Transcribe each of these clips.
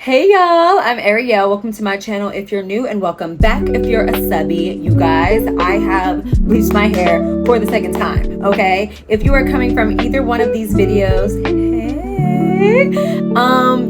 Hey y'all, I'm Ariel. Welcome to my channel if you're new, and welcome back if you're a subby. You guys, I have bleached my hair for the second time, okay? If you are coming from either one of these videos, hey,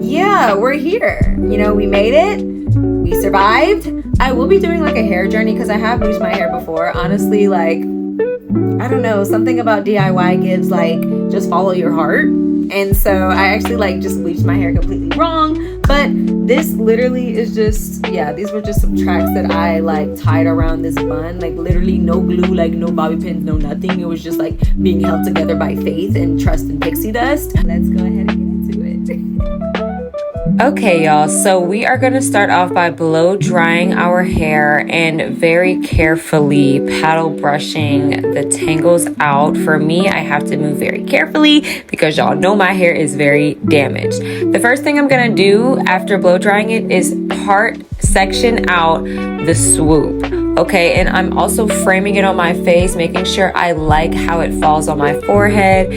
yeah, we're here. You know, we made it. We survived. I will be doing like a hair journey because I have bleached my hair before. Honestly, like, I don't know, something about DIY gives like, just follow your heart. And so I actually like just bleached my hair completely wrong, but this literally is just, yeah, these were just some tracks that I like tied around this bun, like literally no glue, like no bobby pins, no nothing. It was just like being held together by faith and trust and pixie dust. Let's go ahead and get into it. Okay, y'all, so we are going to start off by blow drying our hair and very carefully paddle brushing the tangles out. For me, I have to move very carefully because y'all know my hair is very damaged. The first thing I'm going to do after blow drying it is section out the swoop. Okay, and I'm also framing it on my face, making sure I like how it falls on my forehead.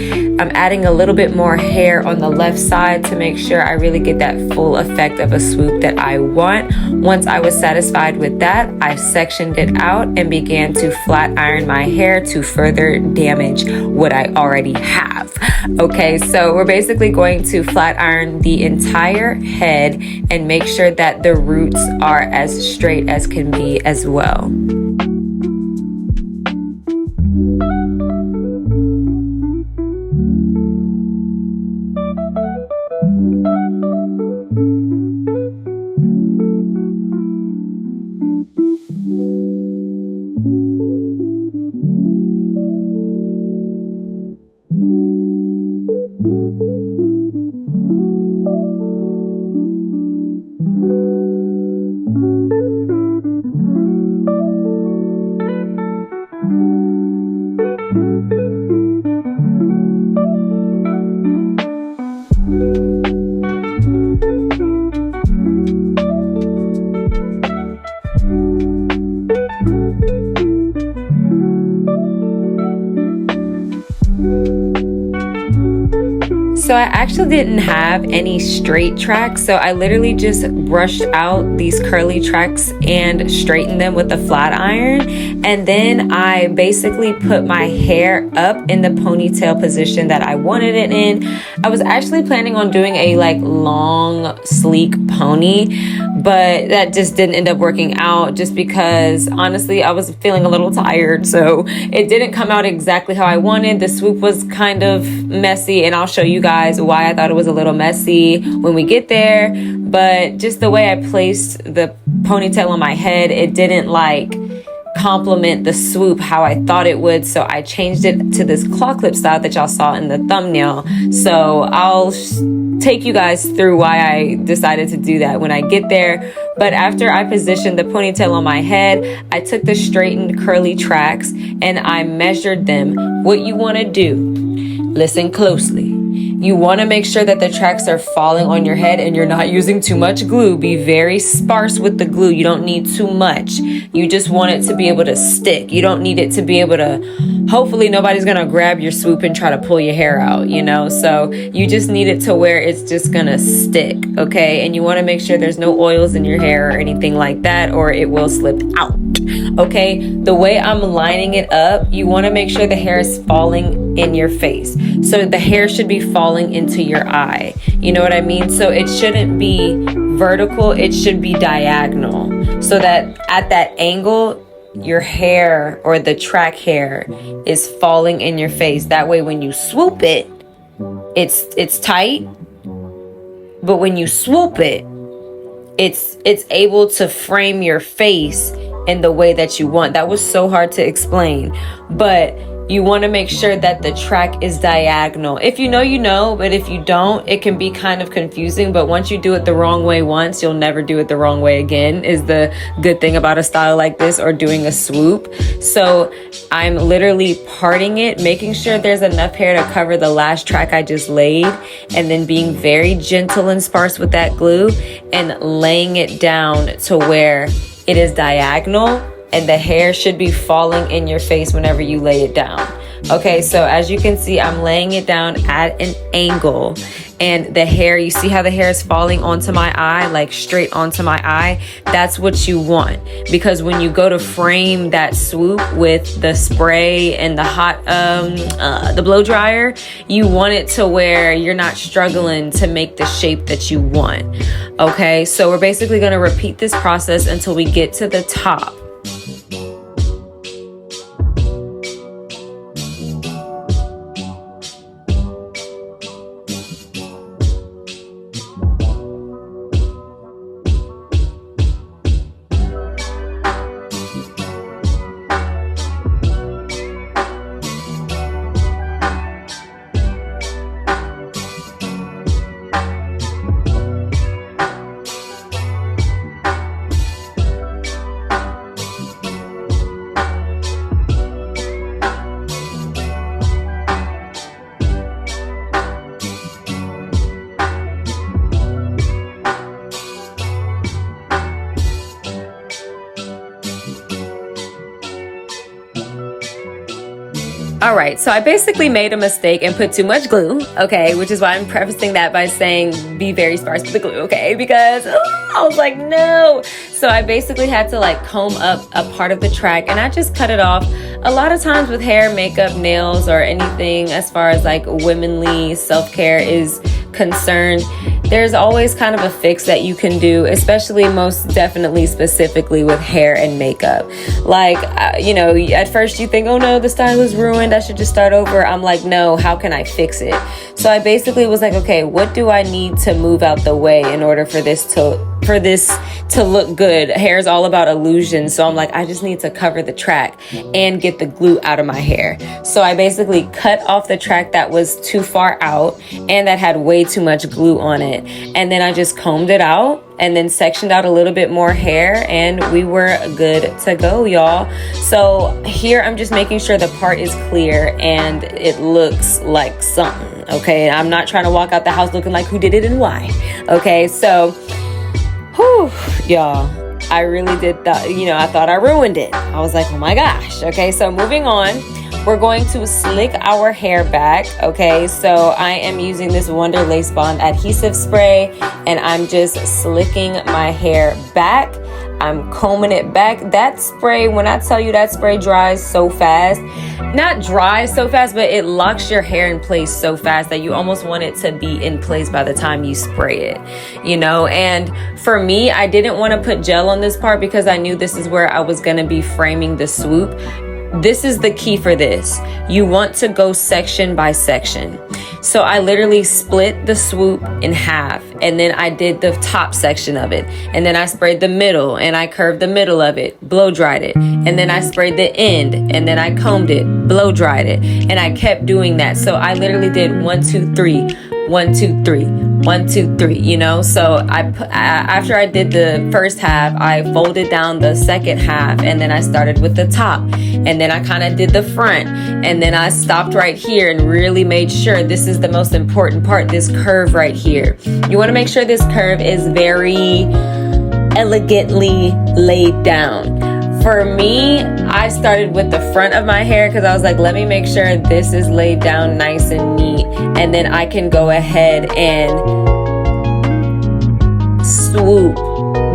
I'm adding a little bit more hair on the left side to make sure I really get that full effect of a swoop that I want. Once I was satisfied with that, I sectioned it out and began to flat iron my hair to further damage what I already have. Okay, so we're basically going to flat iron the entire head and make sure that the roots are as straight as can be as well. So I actually didn't have any straight tracks, so I literally just brushed out these curly tracks and straightened them with a flat iron, and then I basically put my hair up in the ponytail position that I wanted it in. I was actually planning on doing a like long sleek pony, but that just didn't end up working out just because honestly I was feeling a little tired, so it didn't come out exactly how I wanted. The swoop was kind of messy, and I'll show you guys why I thought it was a little messy when we get there. But just the way I placed the ponytail on my head, it didn't like complement the swoop how I thought it would, so I changed it to this claw clip style that y'all saw in the thumbnail. So I'll take you guys through why I decided to do that when I get there. But after I positioned the ponytail on my head, I took the straightened curly tracks and I measured them. What you want to do, listen closely. You want to make sure that the tracks are falling on your head and you're not using too much glue. Be very sparse with the glue. You don't need too much. You just want it to be able to stick. You don't need it to be able to, hopefully nobody's going to grab your swoop and try to pull your hair out, you know? So you just need it to where it's just going to stick, okay? And you want to make sure there's no oils in your hair or anything like that, or it will slip out, okay? The way I'm lining it up, you want to make sure the hair is falling in your face. So the hair should be falling into your eye. You know what I mean? So it shouldn't be vertical, it should be diagonal. So that at that angle, your hair or the track hair is falling in your face. That way when you swoop it, it's tight. But when you swoop it, it's able to frame your face in the way that you want. That was so hard to explain, but you want to make sure that the track is diagonal. If you know, you know, but if you don't, it can be kind of confusing. But once you do it the wrong way once, you'll never do it the wrong way again, is the good thing about a style like this or doing a swoop. So I'm literally parting it, making sure there's enough hair to cover the last track I just laid, and then being very gentle and sparse with that glue and laying it down to where it is diagonal and the hair should be falling in your face whenever you lay it down. Okay, so as you can see, I'm laying it down at an angle, and the hair, you see how the hair is falling onto my eye, like straight onto my eye? That's what you want, because when you go to frame that swoop with the spray and the hot, the blow dryer, you want it to where you're not struggling to make the shape that you want. Okay, so we're basically gonna repeat this process until we get to the top. All right, so I basically made a mistake and put too much glue, okay, which is why I'm prefacing that by saying be very sparse with the glue, okay, because I was like, no. So I basically had to like comb up a part of the track, and I just cut it off. A lot of times with hair, makeup, nails, or anything as far as like womanly self-care is concerned, there's always kind of a fix that you can do, especially most definitely specifically with hair and makeup. Like, you know, at first you think, oh no, the style is ruined, I should just start over. I'm like, no, how can I fix it? So I basically was like, okay, what do I need to move out the way in order for this to look good? Hair is all about illusion. So I'm like, I just need to cover the track and get the glue out of my hair. So I basically cut off the track that was too far out and that had way too much glue on it. And then I just combed it out and then sectioned out a little bit more hair, and we were good to go, y'all. So here I'm just making sure the part is clear and it looks like something, okay? I'm not trying to walk out the house looking like who did it and why, okay? So, whew, y'all, I really did that, you know, I thought I ruined it. I was like, oh my gosh, okay? So moving on, we're going to slick our hair back, okay? So I am using this Wonder Lace Bond adhesive spray, and I'm just slicking my hair back. I'm combing it back. That spray, when I tell you that spray dries so fast, not dries so fast, but it locks your hair in place so fast that you almost want it to be in place by the time you spray it, you know? And for me, I didn't want to put gel on this part because I knew this is where I was going to be framing the swoop. This is the key for this. You want to go section by section. So I literally split the swoop in half, and then I did the top section of it, and then I sprayed the middle, and I curved the middle of it, blow dried it, and then I sprayed the end, and then I combed it, blow dried it, and I kept doing that. So I literally did 1, 2, 3, 1, 2, 3, 1, 2, 3, you know? So after I did the first half, I folded down the second half, and then I started with the top, and then I kind of did the front, and then I stopped right here and really made sure this is the most important part, this curve right here. You want to make sure this curve is very elegantly laid down. For me, I started with the front of my hair because I was like, let me make sure this is laid down nice and neat, and then I can go ahead and swoop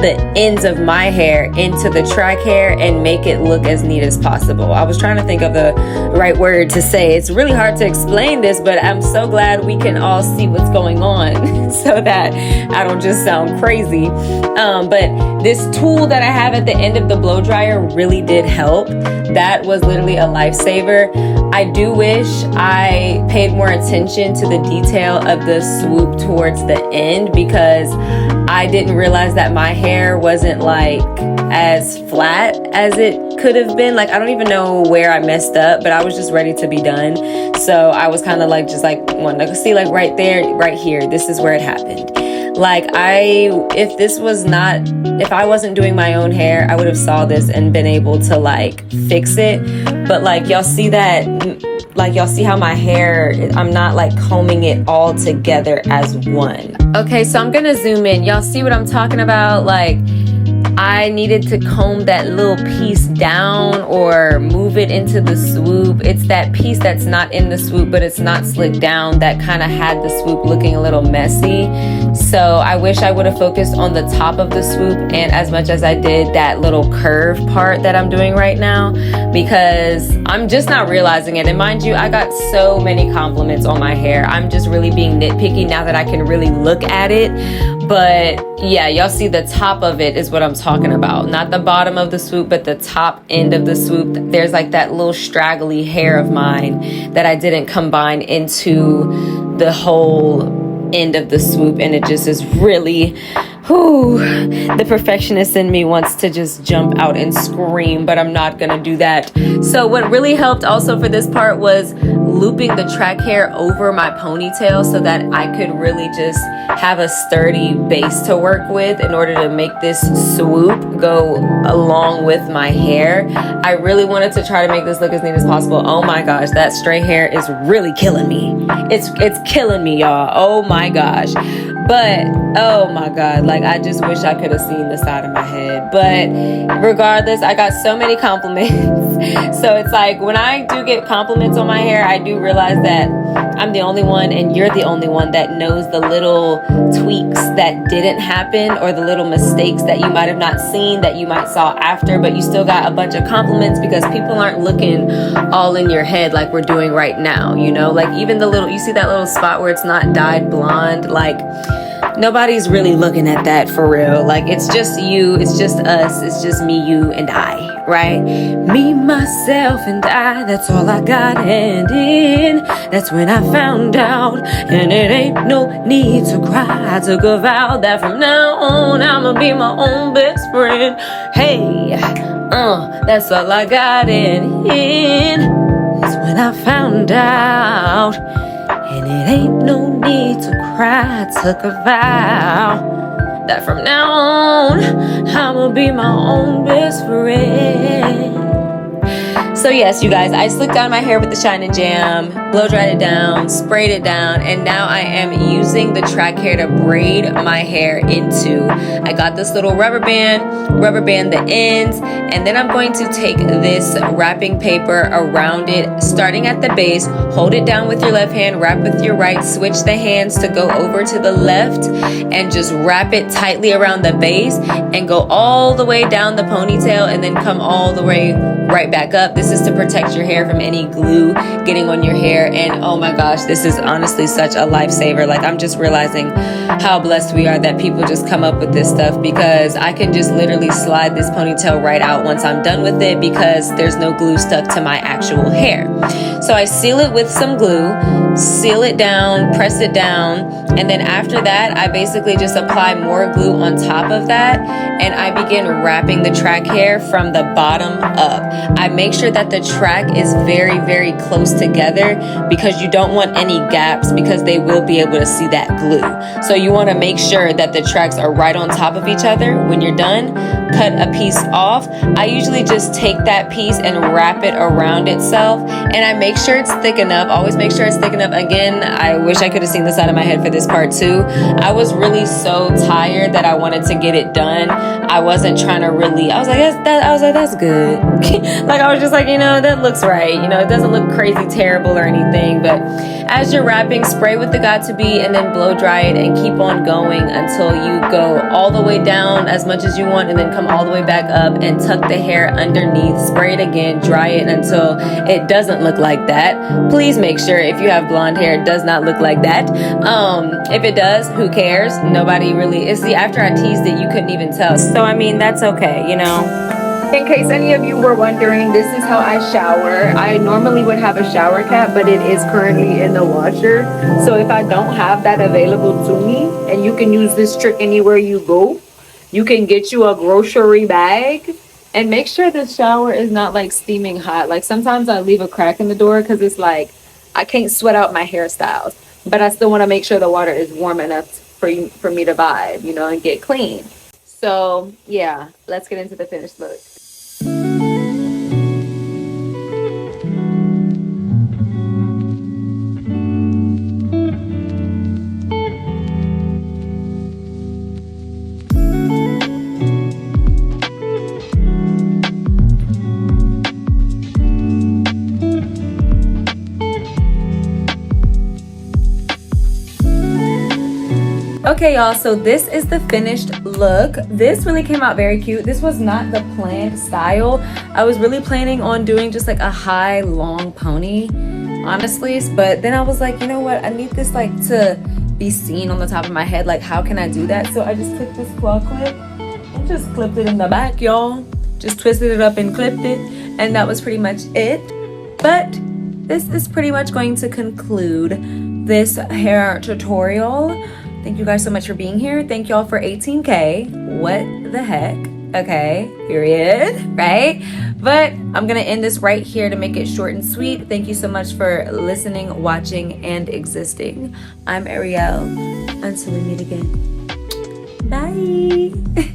the ends of my hair into the track hair and make it look as neat as possible. I was trying to think of the right word to say. It's really hard to explain this, but I'm so glad we can all see what's going on so that I don't just sound crazy. But this tool that I have at the end of the blow dryer really did help. That was literally a lifesaver. I do wish I paid more attention to the detail of the swoop towards the end, because I didn't realize that my hair wasn't like as flat as it could have been. Like, I don't even know where I messed up, but I was just ready to be done. So I was kind of like, just like wanting to see like right there, right here, this is where it happened. Like if I wasn't doing my own hair, I would have saw this and been able to like fix it. But like, y'all see that, like y'all see how my hair, I'm not like combing it all together as one. Okay, so I'm gonna zoom in. Y'all see what I'm talking about? Like, I needed to comb that little piece down or move it into the swoop. It's that piece that's not in the swoop, but it's not slicked down, that kind of had the swoop looking a little messy. So I wish I would have focused on the top of the swoop, and as much as I did that little curve part that I'm doing right now, because I'm just not realizing it. And mind you, I got so many compliments on my hair. I'm just really being nitpicky now that I can really look at it. But yeah, y'all see the top of it is what I'm talking about. Not the bottom of the swoop, but the top end of the swoop. There's like that little straggly hair of mine that I didn't combine into the whole end of the swoop, and it just is really, the perfectionist in me wants to just jump out and scream, but I'm not gonna do that. So what really helped also for this part was looping the track hair over my ponytail so that I could really just have a sturdy base to work with in order to make this swoop go along with my hair. I really wanted to try to make this look as neat as possible. Oh my gosh, that stray hair is really killing me. It's killing me, y'all. Oh my gosh. But oh my god, like I just wish I could have seen the side of my head. But regardless, I got so many compliments. So it's like when I do get compliments on my hair, I do realize that I'm the only one and you're the only one that knows the little tweaks that didn't happen, or the little mistakes that you might have not seen that you might saw after, but you still got a bunch of compliments because people aren't looking all in your head like we're doing right now, you know? Like even the little, you see that little spot where it's not dyed blonde, like nobody's really looking at that for real. Like it's just you, it's just us, it's just me, you, and I, right? Me, myself, and I, that's all I got. And in, that's when I found out, and it ain't no need to cry. I took a vow that from now on I'ma be my own best friend. Hey, that's all I got. And in, that's when I found out, and it ain't no need to cry. I took a vow that from now on I'ma be my own best friend. So yes, you guys, I slicked down my hair with the Shine and Jam, blow dried it down, sprayed it down, and now I am using the track hair to braid my hair into. I got this little rubber band the ends, and then I'm going to take this wrapping paper around it, starting at the base, hold it down with your left hand, wrap with your right, switch the hands to go over to the left, and just wrap it tightly around the base, and go all the way down the ponytail, and then come all the way right back up. This is to protect your hair from any glue getting on your hair. And oh my gosh, this is honestly such a lifesaver. Like I'm just realizing how blessed we are that people just come up with this stuff, because I can just literally slide this ponytail right out once I'm done with it, because there's no glue stuck to my actual hair. So I seal it with some glue, seal it down, press it down, and then after that I basically just apply more glue on top of that, and I begin wrapping the track hair from the bottom up. I make sure that the track is very, very close together, because you don't want any gaps, because they will be able to see that glue. So you want to make sure that the tracks are right on top of each other. When you're done, cut a piece off. I usually just take that piece and wrap it around itself, and I make sure it's thick enough. Always make sure it's thick enough. Again, I wish I could have seen the side of my head for this part too. I was really so tired that I wanted to get it done. I wasn't trying to really, I was like, that's good. Like I was just like, that looks right. It doesn't look crazy terrible or anything. But as you're wrapping, spray with the Got2b and then blow dry it, and keep on going until you go all the way down as much as you want, and then come all the way back up and tuck the hair underneath. Spray it again, dry it until it doesn't look like that. Please make sure if you have blonde hair, it does not look like that. If it does, who cares? Nobody really, see, after I teased it, you couldn't even tell. So I mean, that's okay, In case any of you were wondering, this is how I shower. I normally would have a shower cap, but it is currently in the washer. So if I don't have that available to me, and you can use this trick anywhere you go, you can get you a grocery bag, and make sure the shower is not like steaming hot. Like sometimes I leave a crack in the door because it's like I can't sweat out my hairstyles, but I still want to make sure the water is warm enough for me to vibe, and get clean. So yeah, let's get into the finished look. Okay, y'all, so this is the finished look. This really came out very cute. This was not the planned style. I was really planning on doing just like a high long pony, honestly, but then I was like, you know what, I need this like to be seen on the top of my head. Like, how can I do that? So I just took this claw clip and just clipped it in the back, y'all. Just twisted it up and clipped it, and that was pretty much it. But this is pretty much going to conclude this hair tutorial. Thank you guys so much for being here. Thank y'all for 18K. What the heck? Okay, period, right? But I'm gonna end this right here to make it short and sweet. Thank you so much for listening, watching, and existing. I'm Ariel. Until we meet again. Bye.